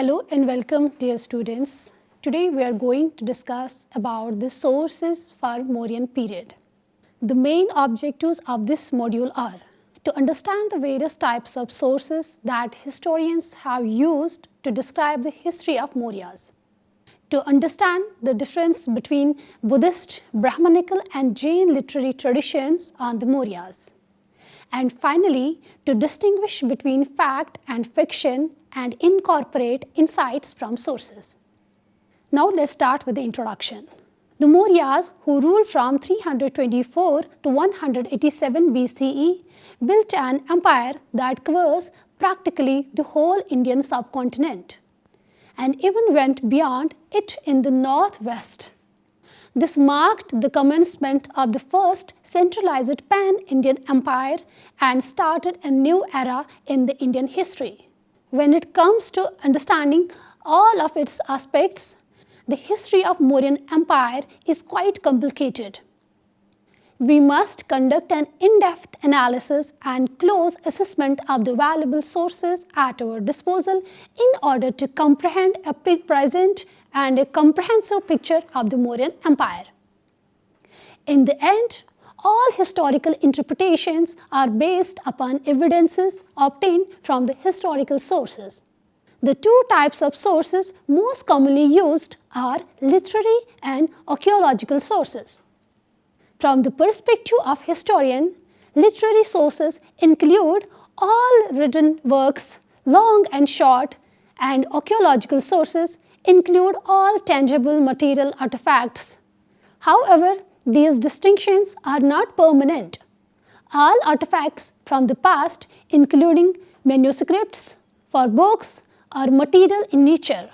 Hello and welcome, dear students. Today we are going to discuss about the sources for Mauryan period. The main objectives of this module are to understand the various types of sources that historians have used to describe the history of Mauryas, to understand the difference between Buddhist, Brahmanical and Jain literary traditions on the Mauryas, and finally to distinguish between fact and fiction and incorporate insights from sources. Now let's start with the introduction. The Mauryas, who ruled from 324 to 187 BCE, built an empire that covers practically the whole Indian subcontinent and even went beyond it in the northwest. This marked the commencement of the first centralized pan-Indian empire and started a new era in the Indian history. When it comes to understanding all of its aspects, the history of Mauryan Empire is quite complicated. We must conduct an in-depth analysis and close assessment of the valuable sources at our disposal in order to comprehend a present and a comprehensive picture of the Mauryan Empire. In the end, all historical interpretations are based upon evidences obtained from the historical sources. The two types of sources most commonly used are literary and archaeological sources. From the perspective of historian, literary sources include all written works, long and short, and archaeological sources include all tangible material artifacts. However, these distinctions are not permanent. All artifacts from the past, including manuscripts for books, are material in nature.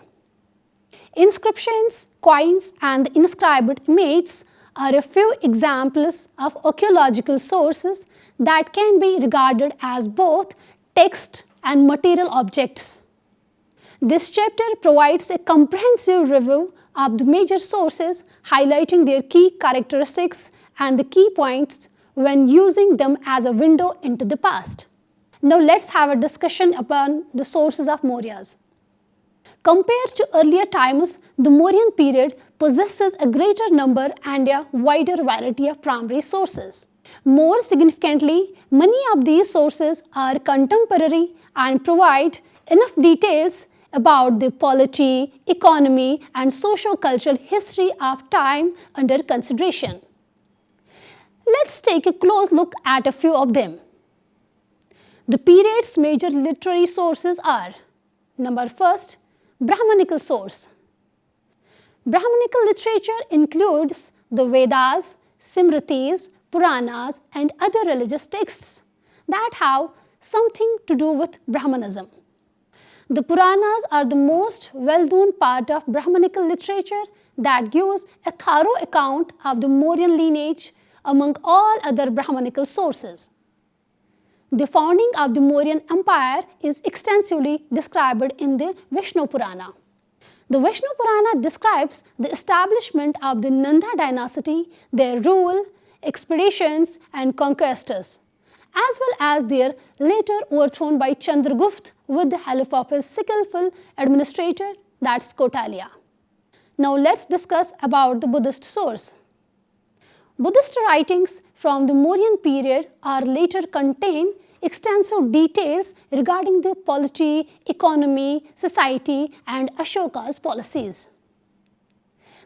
Inscriptions, coins, and inscribed images are a few examples of archaeological sources that can be regarded as both text and material objects. This chapter provides a comprehensive review of the major sources, highlighting their key characteristics and the key points when using them as a window into the past. Now let's have a discussion upon the sources of Mauryas. Compared to earlier times, the Mauryan period possesses a greater number and a wider variety of primary sources. More significantly, many of these sources are contemporary and provide enough details about the polity, economy, and socio-cultural history of time under consideration. Let's take a close look at a few of them. The period's major literary sources are: number first, Brahmanical source. Brahmanical literature includes the Vedas, Simritis, Puranas, and other religious texts that have something to do with Brahmanism. The Puranas are the most well-known part of Brahmanical literature that gives a thorough account of the Mauryan lineage among all other Brahmanical sources. The founding of the Mauryan Empire is extensively described in the Vishnu Purana. The Vishnu Purana describes the establishment of the Nanda dynasty, their rule, expeditions, and conquests, as well as their later overthrown by Chandragupta with the help of his skillful administrator, that's Kautilya. Now let's discuss about the Buddhist source. Buddhist writings from the Mauryan period are later contain extensive details regarding the polity, economy, society, and Ashoka's policies.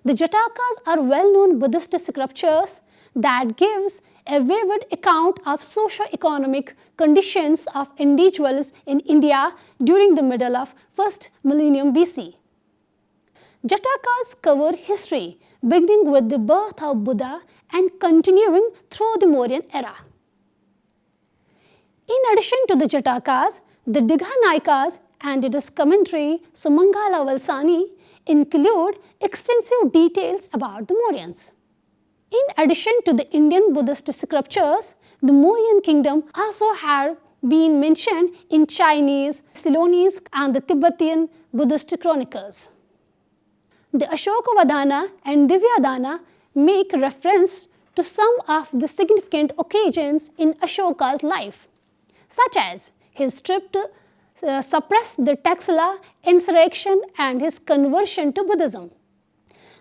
The Jatakas are well-known Buddhist scriptures that gives a vivid account of socio-economic conditions of individuals in India during the middle of 1st millennium BC. Jatakas cover history beginning with the birth of Buddha and continuing through the Mauryan era. In addition to the Jatakas, the Digha and its commentary Sumangala Valsani include extensive details about the Mauryans. In addition to the Indian Buddhist scriptures, the Mauryan kingdom also had been mentioned in Chinese, Ceylonese, and the Tibetan Buddhist chronicles. The Ashokavadana and Divyadana make reference to some of the significant occasions in Ashoka's life, such as his trip to suppressed the Taxila insurrection and his conversion to Buddhism.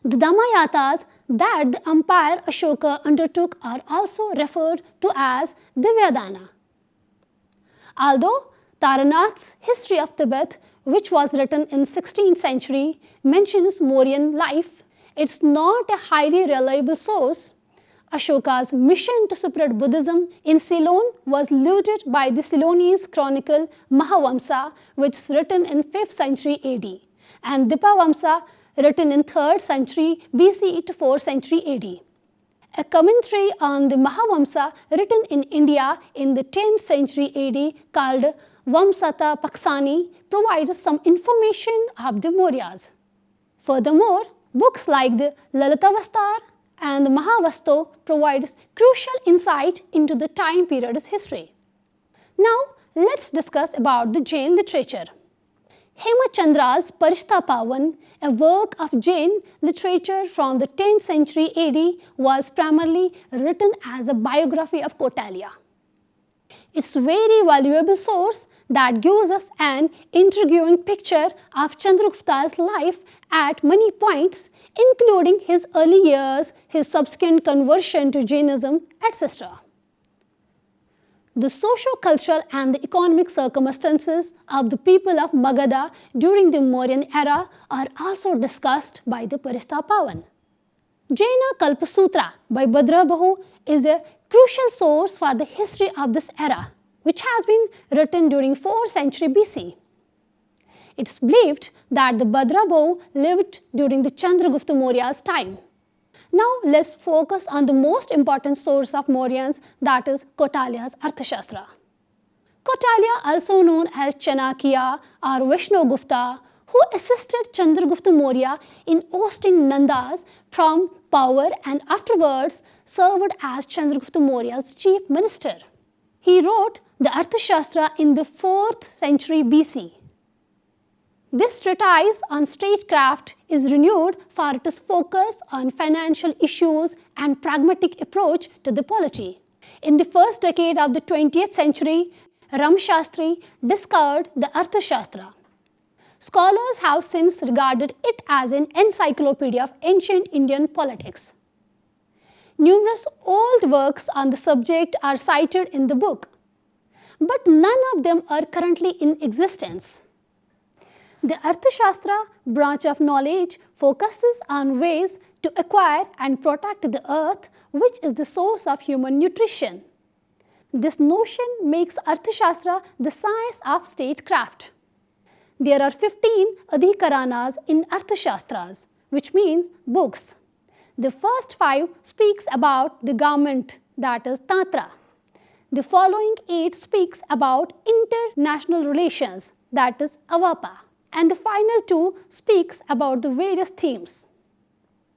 The Dhammayatas that the empire Ashoka undertook are also referred to as Divyadana. Although Taranath's History of Tibet, which was written in 16th century, mentions Mauryan life, it's not a highly reliable source. Ashoka's mission to spread Buddhism in Ceylon was looted by the Ceylonese chronicle Mahavamsa, which is written in 5th century AD, and Dipavamsa, written in 3rd century BC to 4th century AD. A commentary on the Mahavamsa written in India in the 10th century AD called Vamsata Paksani provides some information of the Mauryas. Furthermore, books like the Lalitavastar and the Mahavasto provides crucial insight into the time period's history. Now, let's discuss about the Jain literature. Hemachandra's Parishta Pavan, a work of Jain literature from the 10th century AD, was primarily written as a biography of Kautilya. It's a very valuable source that gives us an intriguing picture of Chandragupta's life at many points, including his early years, his subsequent conversion to Jainism, etc. The socio-cultural and the economic circumstances of the people of Magadha during the Mauryan era are also discussed by the Parishta Pavan. Jaina Kalpasutra by Bhadrabahu is a crucial source for the history of this era, which has been written during 4th century BC. It's believed that the Bhadrabahu lived during the Chandragupta Maurya's time. Now let's focus on the most important source of Mauryans, that is Kautilya's Arthashastra. Kautilya, also known as Chanakya or Vishnugupta, who assisted Chandragupta Maurya in ousting Nandas from power and afterwards served as Chandragupta Maurya's chief minister. He wrote the Arthashastra in the 4th century BC. This treatise on statecraft is renewed for its focus on financial issues and pragmatic approach to the polity. In the first decade of the 20th century, Ramshastri discovered the Arthashastra. Scholars have since regarded it as an encyclopedia of ancient Indian politics. Numerous old works on the subject are cited in the book, but none of them are currently in existence. The Arthashastra branch of knowledge focuses on ways to acquire and protect the earth, which is the source of human nutrition. This notion makes Arthashastra the science of statecraft. There are 15 adhikaranas in Arthashastras, which means books. The first 5 speaks about the government, that is Tantra. The following 8 speaks about international relations, that is Avapa. And the final 2 speaks about the various themes.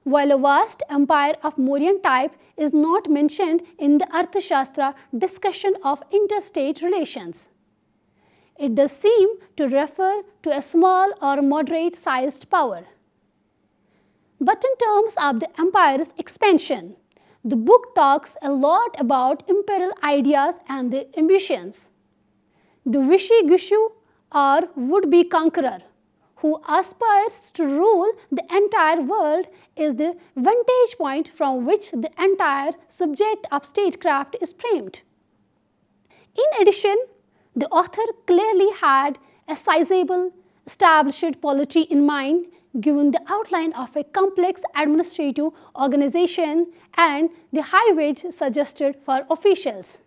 While a vast empire of Mauryan type is not mentioned in the Arthashastra discussion of interstate relations, it does seem to refer to a small or moderate sized power. But in terms of the empire's expansion, the book talks a lot about imperial ideas and their ambitions. The Vishy-Gushu or would-be conqueror who aspires to rule the entire world is the vantage point from which the entire subject of statecraft is framed. In addition, the author clearly had a sizable established polity in mind, given the outline of a complex administrative organization and the high wage suggested for officials.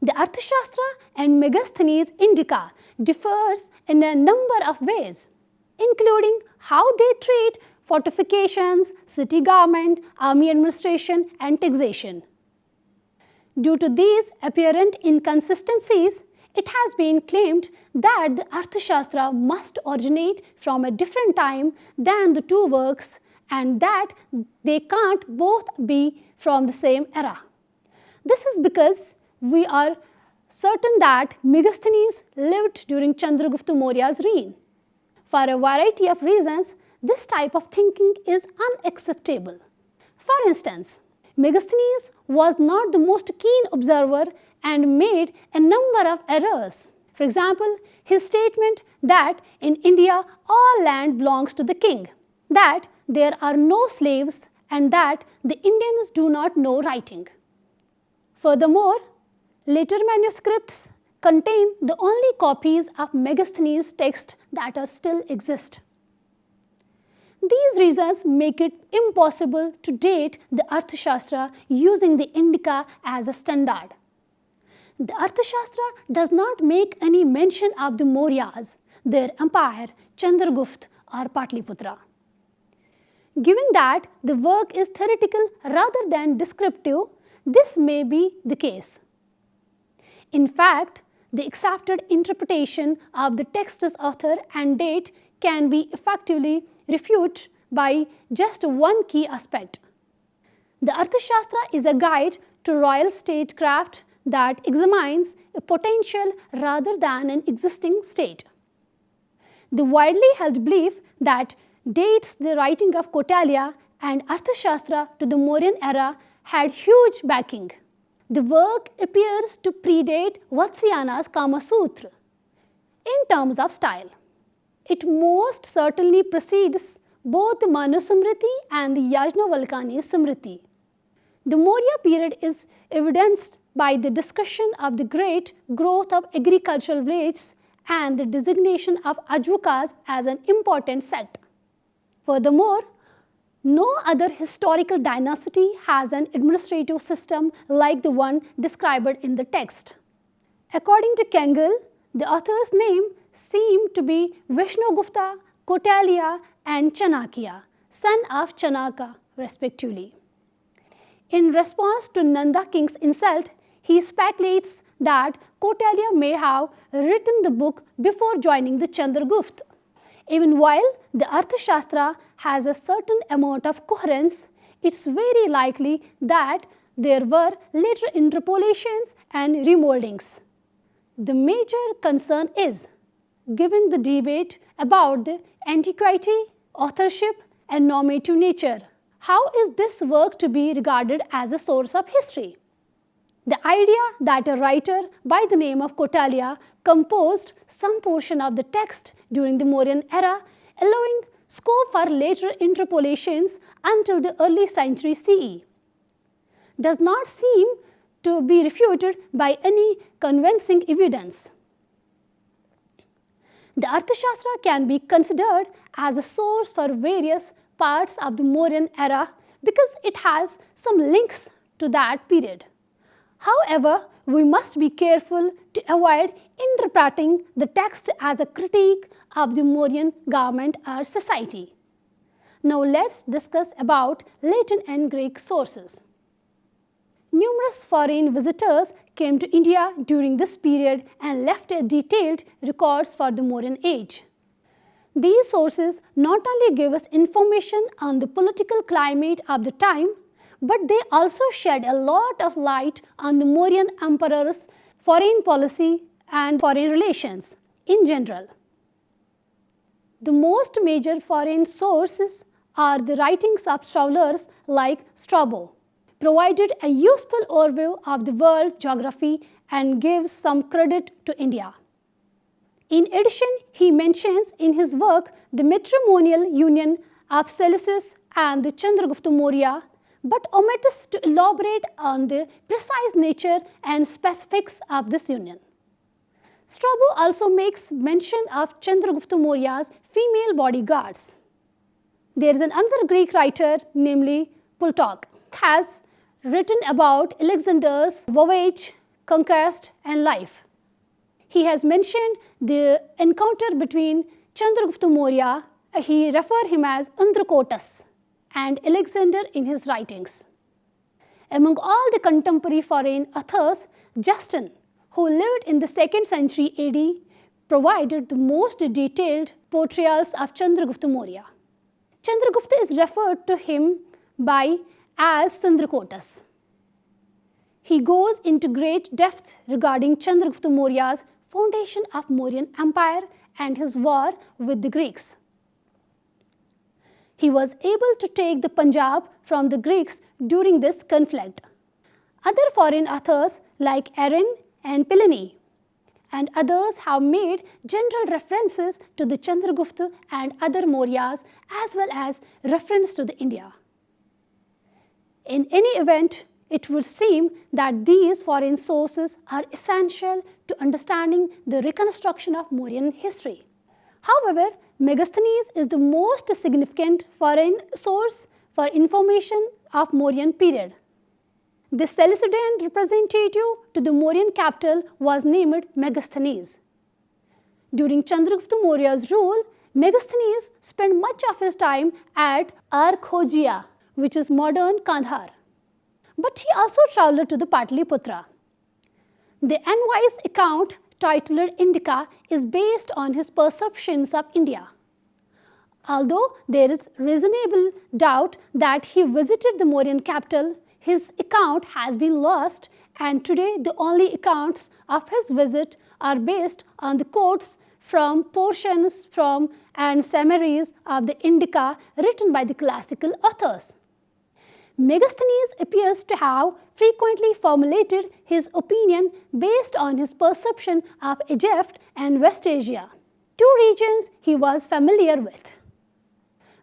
The Arthashastra and Megasthenes Indica differs in a number of ways, including how they treat fortifications, city government, army administration, and taxation. Due to these apparent inconsistencies, it has been claimed that the Arthashastra must originate from a different time than the 2 works and that they can't both be from the same era. This is because we are certain that Megasthenes lived during Chandragupta Maurya's reign. For a variety of reasons, this type of thinking is unacceptable. For instance, Megasthenes was not the most keen observer and made a number of errors. For example, his statement that in India all land belongs to the king, that there are no slaves, and that the Indians do not know writing. Furthermore, later manuscripts contain the only copies of Megasthenes' text that are still exist. These reasons make it impossible to date the Arthashastra using the Indica as a standard. The Arthashastra does not make any mention of the Mauryas, their empire, Chandragupta or Patliputra. Given that the work is theoretical rather than descriptive, this may be the case. In fact, the accepted interpretation of the text's author and date can be effectively refuted by just one key aspect. The Arthashastra is a guide to royal statecraft that examines a potential rather than an existing state. The widely held belief that dates the writing of Kautilya and Arthashastra to the Mauryan era had huge backing. The work appears to predate Vatsyayana's Kama Sutra in terms of style. It most certainly precedes both the Manu Smriti and the Yajnavalkani Smriti. The Maurya period is evidenced by the discussion of the great growth of agricultural villages and the designation of Ajvakas as an important sect. Furthermore, no other historical dynasty has an administrative system like the one described in the text. According to Kengel, the author's name seemed to be Vishnugupta, Kautilya and Chanakya, son of Chanaka respectively. In response to Nanda king's insult, he speculates that Kautilya may have written the book before joining the Chandragupta. Even while the Arthashastra has a certain amount of coherence, it is very likely that there were later interpolations and remoldings. The major concern is, given the debate about the antiquity, authorship and normative nature, how is this work to be regarded as a source of history? The idea that a writer by the name of Kautilya composed some portion of the text during the Mauryan era, allowing scope for later interpolations until the early century CE, does not seem to be refuted by any convincing evidence. The Arthashastra can be considered as a source for various parts of the Mauryan era because it has some links to that period. However, we must be careful to avoid interpreting the text as a critique of the Mauryan government or society. Now let's discuss about Latin and Greek sources. Numerous foreign visitors came to India during this period and left detailed records for the Mauryan age. These sources not only give us information on the political climate of the time, but they also shed a lot of light on the Mauryan emperor's foreign policy and foreign relations in general. The most major foreign sources are the writings of travelers like Strabo, provided a useful overview of the world geography and gives some credit to India. In addition, he mentions in his work the matrimonial union of Seleucus and the Chandragupta Maurya, but omits to elaborate on the precise nature and specifics of this union. Strabo also makes mention of Chandragupta Maurya's female bodyguards. There is another Greek writer, namely Plutarch, has written about Alexander's voyage, conquest and life. He has mentioned the encounter between Chandragupta Maurya, he refers him as Andrakotas, and Alexander in his writings. Among all the contemporary foreign authors, Justin, who lived in the 2nd century AD, provided the most detailed portrayals of Chandragupta Maurya. Chandragupta is referred to him by as Sandrakotas. He goes into great depth regarding Chandragupta Maurya's foundation of Mauryan Empire and his war with the Greeks. He was able to take the Punjab from the Greeks during this conflict. Other foreign authors like Aaron and Pliny and others have made general references to the Chandragupta and other Mauryas as well as reference to the India. In any event, it would seem that these foreign sources are essential to understanding the reconstruction of Mauryan history. However, Megasthenes is the most significant foreign source for information of Mauryan period. The Seleucidian representative to the Mauryan capital was named Megasthenes. During Chandragupta Maurya's rule, Megasthenes spent much of his time at Arkhojia, which is modern Kandahar. But he also travelled to the Pataliputra. The envoy's account, titled Indica, is based on his perceptions of India. Although there is reasonable doubt that he visited the Mauryan capital, his account has been lost, and today the only accounts of his visit are based on the quotes from portions from and summaries of the Indica written by the classical authors. Megasthenes appears to have frequently formulated his opinion based on his perception of Egypt and West Asia, two regions he was familiar with.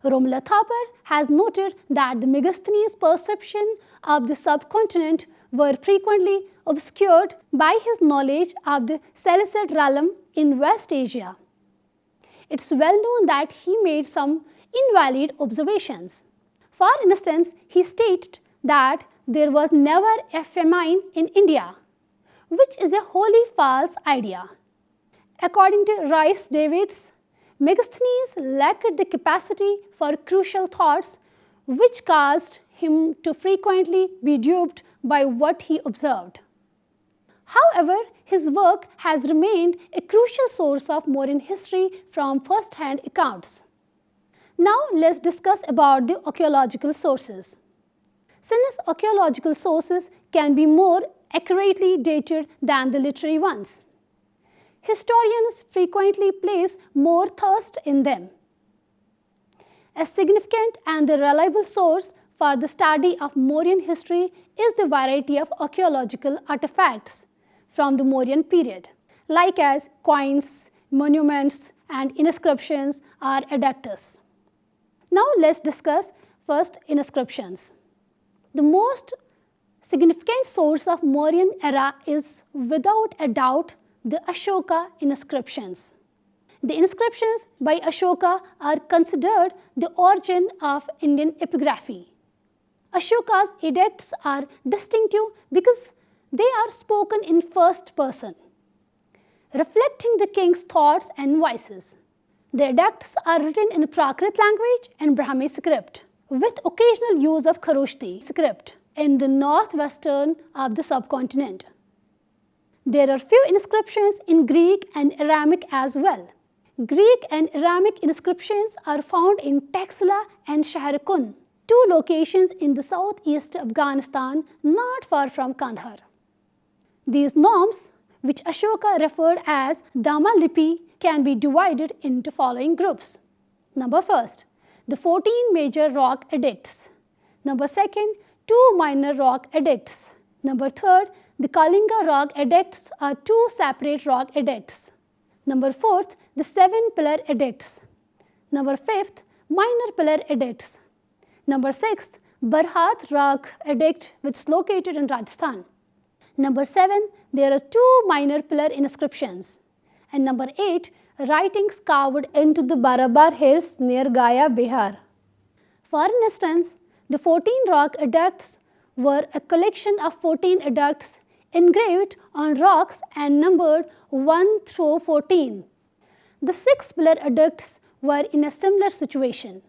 Romola Thapar has noted that the Megasthenes' perception of the subcontinent were frequently obscured by his knowledge of the Seleucid realm in West Asia. It is well known that he made some invalid observations. For instance, he stated that there was never a famine in India, which is a wholly false idea. According to Rhys Davids, Megasthenes lacked the capacity for crucial thoughts, which caused him to frequently be duped by what he observed. However, his work has remained a crucial source of Mauryan history from first-hand accounts. Now, let us discuss about the archaeological sources. Since archaeological sources can be more accurately dated than the literary ones, historians frequently place more thrust in them. A significant and reliable source for the study of Mauryan history is the variety of archaeological artifacts from the Mauryan period, like as coins, monuments, and inscriptions or edicts. Now, let us discuss first inscriptions. The most significant source of Mauryan era is without a doubt the Ashoka inscriptions. The inscriptions by Ashoka are considered the origin of Indian epigraphy. Ashoka's edicts are distinctive because they are spoken in first person, reflecting the king's thoughts and voices. The edicts are written in Prakrit language and Brahmi script, with occasional use of Kharoshthi script in the northwestern of the subcontinent. There are few inscriptions in Greek and Aramaic as well. Greek and Aramaic inscriptions are found in Taxila and Shahrikun, two locations in the southeast Afghanistan not far from Kandahar. These nomes, which Ashoka referred as Dama Lipi, can be divided into following groups. Number first, the 14 major rock edicts. Number second, 2 minor rock edicts. Number third, the Kalinga rock edicts are 2 separate rock edicts. Number fourth, the 7 pillar edicts. Number fifth, minor pillar edicts. Number sixth, Barhat rock edict, which is located in Rajasthan. Number 7, there are 2 minor pillar inscriptions. And number 8, writings carved into the Barabar hills near Gaya, Bihar. For instance, the 14 rock edicts were a collection of 14 edicts engraved on rocks and numbered 1 through 14. The 6 pillar edicts were in a similar situation.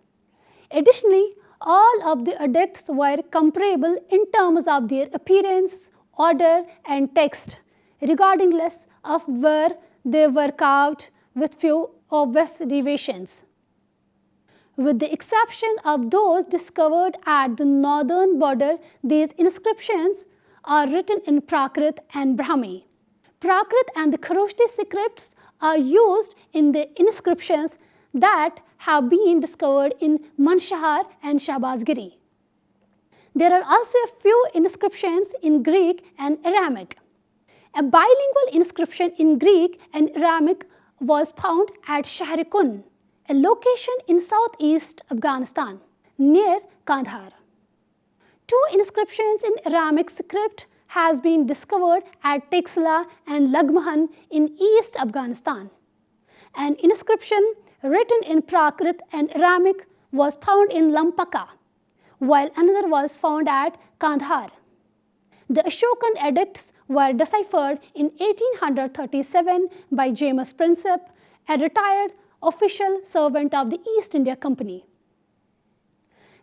Additionally, all of the edicts were comparable in terms of their appearance, order and text, regardless of where they were carved, with few obvious deviations. With the exception of those discovered at the northern border, these inscriptions are written in Prakrit and Brahmi. Prakrit and the Kharoshthi scripts are used in the inscriptions that have been discovered in Manshahar and Shahbazgiri. There are also a few inscriptions in Greek and Aramaic. A bilingual inscription in Greek and Aramaic was found at Shahrikun, a location in southeast Afghanistan, near Kandahar. Two inscriptions in Aramaic script has been discovered at Texla and Lagmahan in East Afghanistan. An inscription written in Prakrit and Aramaic was found in Lampaka, while another was found at Kandahar. The Ashokan edicts were deciphered in 1837 by James Prinsep, a retired official servant of the East India Company.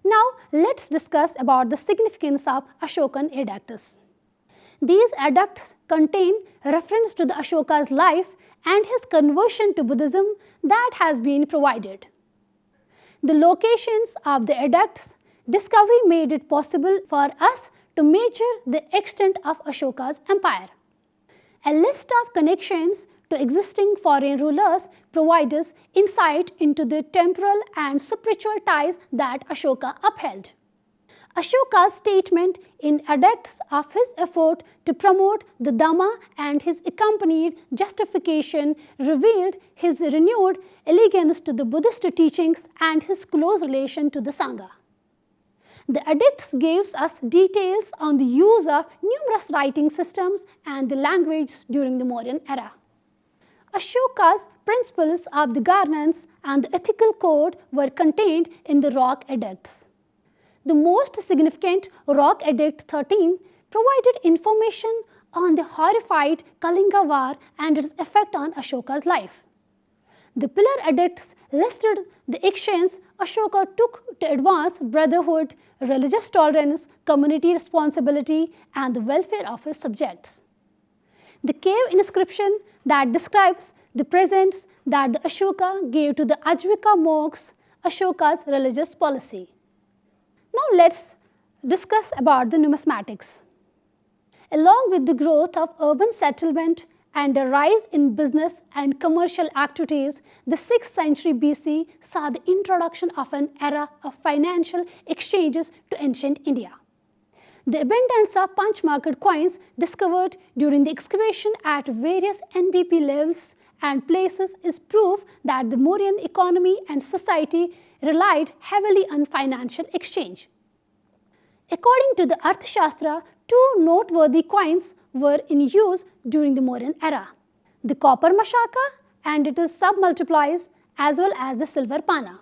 Now, let's discuss about the significance of Ashokan edicts. These edicts contain reference to the Ashoka's life and his conversion to Buddhism that has been provided. The locations of the edicts discovery made it possible for us to measure the extent of Ashoka's empire. A list of connections to existing foreign rulers provides us insight into the temporal and spiritual ties that Ashoka upheld. Ashoka's statement in edicts of his effort to promote the Dhamma and his accompanied justification revealed his renewed allegiance to the Buddhist teachings and his close relation to the Sangha. The edicts gives us details on the use of numerous writing systems and the language during the Mauryan era. Ashoka's principles of the governance and the ethical code were contained in the Rock Edicts. The most significant Rock Edict 13 provided information on the horrified Kalinga War and its effect on Ashoka's life. The Pillar Edicts listed the actions Ashoka took to advance brotherhood, religious tolerance, community responsibility, and the welfare of his subjects. The cave inscription that describes the presents that the Ashoka gave to the Ajvika monks, Ashoka's religious policy. Now let's discuss about the numismatics. Along with the growth of urban settlement and a rise in business and commercial activities, the 6th century BC saw the introduction of an era of financial exchanges to ancient India. The abundance of punch-marked coins discovered during the excavation at various NBP levels and places is proof that the Mauryan economy and society relied heavily on financial exchange. According to the Arthashastra, two noteworthy coins were in use during the Mauryan era: the copper mashaka and its submultiplies, as well as the silver pana.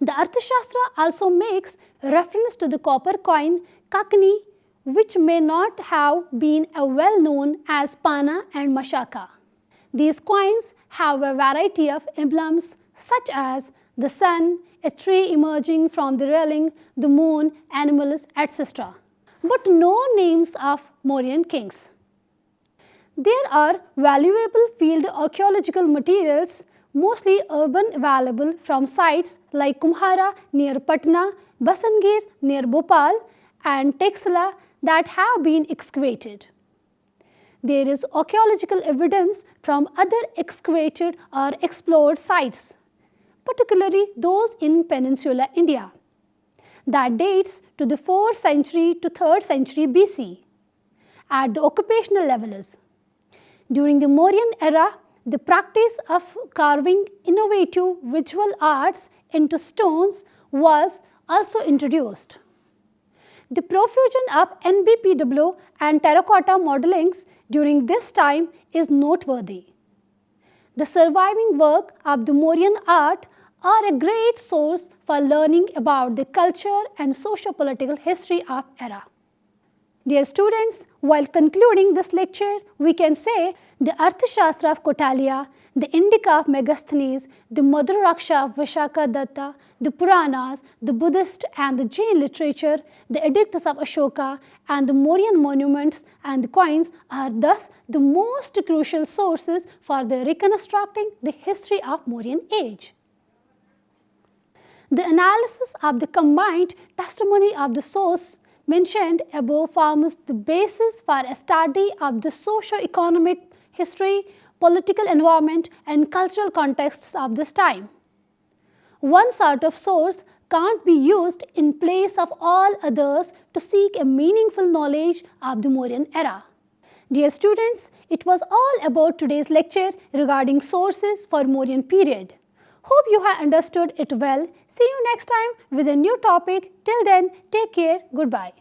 The Arthashastra also makes reference to the copper coin kakni, which may not have been well known as pana and mashaka. These coins have a variety of emblems such as the sun, a tree emerging from the railing, the moon, animals, etc. But no names of Mauryan kings. There are valuable field archaeological materials, mostly urban, available from sites like Kumhara near Patna, Basangir near Bhopal, and Texla that have been excavated. There is archaeological evidence from other excavated or explored sites, particularly those in peninsular India, that dates to the 4th century to 3rd century BC at the occupational levels. During the Mauryan era, the practice of carving innovative visual arts into stones was also introduced. The profusion of NBPW and terracotta modelings during this time is noteworthy. The surviving work of the Mauryan art are a great source for learning about the culture and socio-political history of era. Dear students, while concluding this lecture, we can say the Arthashastra of Kotalia, the Indica of Megasthenes, the Madhuraksha of Vishaka Datta, the Puranas, the Buddhist and the Jain literature, the edicts of Ashoka, and the Mauryan monuments and the coins are thus the most crucial sources for the reconstructing the history of Mauryan age. The analysis of the combined testimony of the source mentioned above forms the basis for a study of the socio-economic history, political environment, and cultural contexts of this time. One sort of source can't be used in place of all others to seek a meaningful knowledge of the Mauryan era. Dear students, it was all about today's lecture regarding sources for Mauryan period. Hope you have understood it well. See you next time with a new topic. Till then, take care. Goodbye.